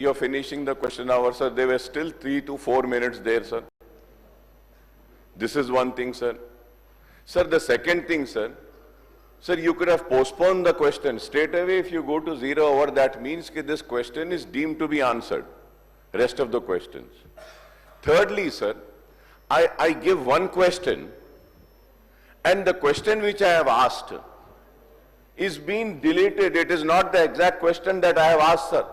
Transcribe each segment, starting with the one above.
You're finishing the question hour, sir. There were still 3 to 4 minutes there, sir. This is one thing, sir. Sir, the second thing, sir. Sir, you could have postponed the question. Straight away, if you go to 0 hour, that means that this question is deemed to be answered. Rest of the questions. Thirdly, sir, I give one question, and the question which I have asked is being deleted. It is not the exact question that I have asked, sir.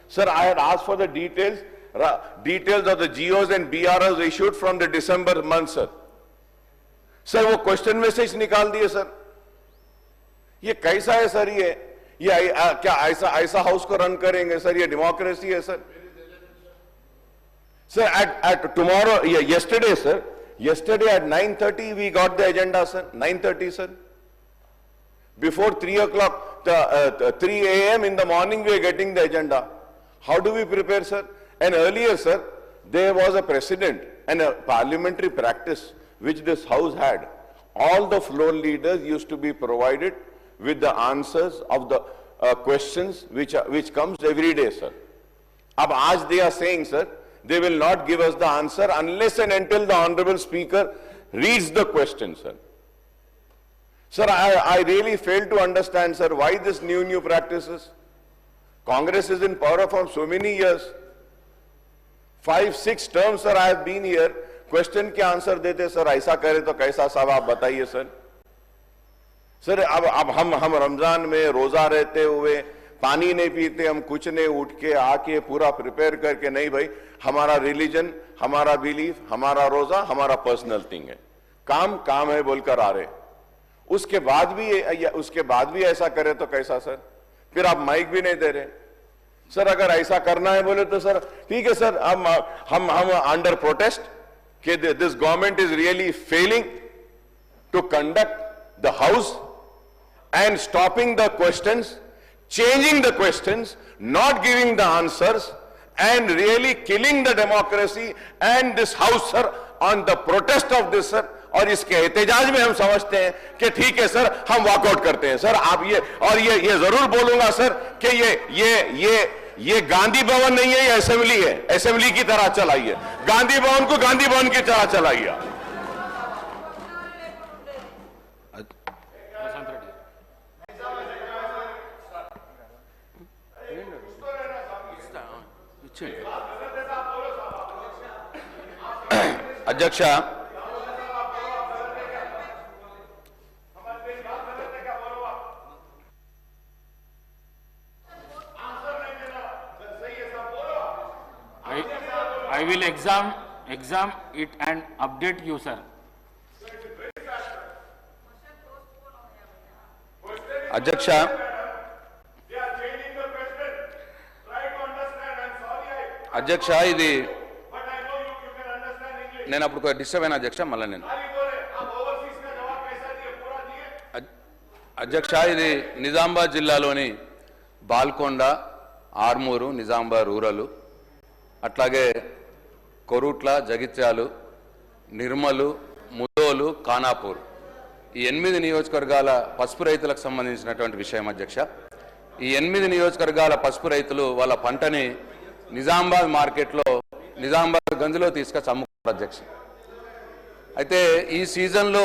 Sir, I had asked for the details of the GOs and BROs issued from the December month, sir. Sir वो question में से निकाल दिए sir. ये कैसा है sir? ये क्या ऐसा हाउस को रन करेंगे सर? ये डेमोक्रेसी है sir? Sir, at tomorrow, yesterday, sir, at 9:30 we got the agenda, sir. 9:30, sir. Before 3 o'clock, 3 a.m. in the morning, we are getting the agenda. How do we prepare, sir? And earlier, sir, there was a precedent and a parliamentary practice which this house had. All the floor leaders used to be provided with the answers of the questions which comes every day, sir. Ab aaj they are saying, sir, they will not give us the answer unless and until the Honorable Speaker reads the question, sir. Sir, I really fail to understand, sir, why this new practices. Congress is in power for so many years. 5-6 terms, sir, I have been here. Question के answer देते, sir, ऐसा करे तो कैसा साहब आप बताइए, sir. Sir, अब हम रमजान में रोजा रहते हुए पानी नहीं पीते, हम कुछ नहीं, उठ के आके पूरा प्रिपेयर करके, नहीं भाई हमारा रिलीजन, हमारा बिलीफ, हमारा रोजा हमारा पर्सनल थिंग है, काम है बोलकर आ रहे. उसके बाद भी ऐसा करे तो कैसा सर? फिर आप माइक भी नहीं दे रहे. सर अगर ऐसा करना है बोले तो सर ठीक है सर, हम अंडर प्रोटेस्ट कि this government is really failing to conduct the house and stopping the questions, changing the questions, not giving the answers, and really killing the democracy and this house, sir, on the protest of this, sir. और इसके एहतजाज में हम समझते हैं कि ठीक है सर, हम वॉकआउट करते हैं सर. आप ये जरूर बोलूंगा सर कि ये गांधी भवन नहीं है, ये असेंबली है. असेंबली की तरह चलाइए, गांधी भवन को गांधी भवन की तरह चलाइए. अध्यक्ष, I will examine it and update you, sir. अध्यक्ष, అధ్యక్ష ఇది నేను అప్పుడు డిస్టర్బ్ అయిన అధ్యక్ష. మళ్ళీ నేను అధ్యక్ష, ఇది నిజామాబాద్ జిల్లాలోని బాల్కొండ, ఆర్మూరు, నిజామాబాద్ రూరల్, అట్లాగే కొరుట్ల, జగిత్యాలు, నిర్మలు, ముదోలు, ఖానాపూర్, ఈ 8 నియోజకవర్గాల పసుపు రైతులకు సంబంధించినటువంటి విషయం అధ్యక్ష. ఈ 8 నియోజకవర్గాల పసుపు రైతులు వాళ్ళ పంటని నిజామాబాద్ మార్కెట్లో, నిజామాబాద్ గంజ్లో తీసుకొచ్చి అమ్ముకున్నారు అధ్యక్ష. అయితే ఈ సీజన్లో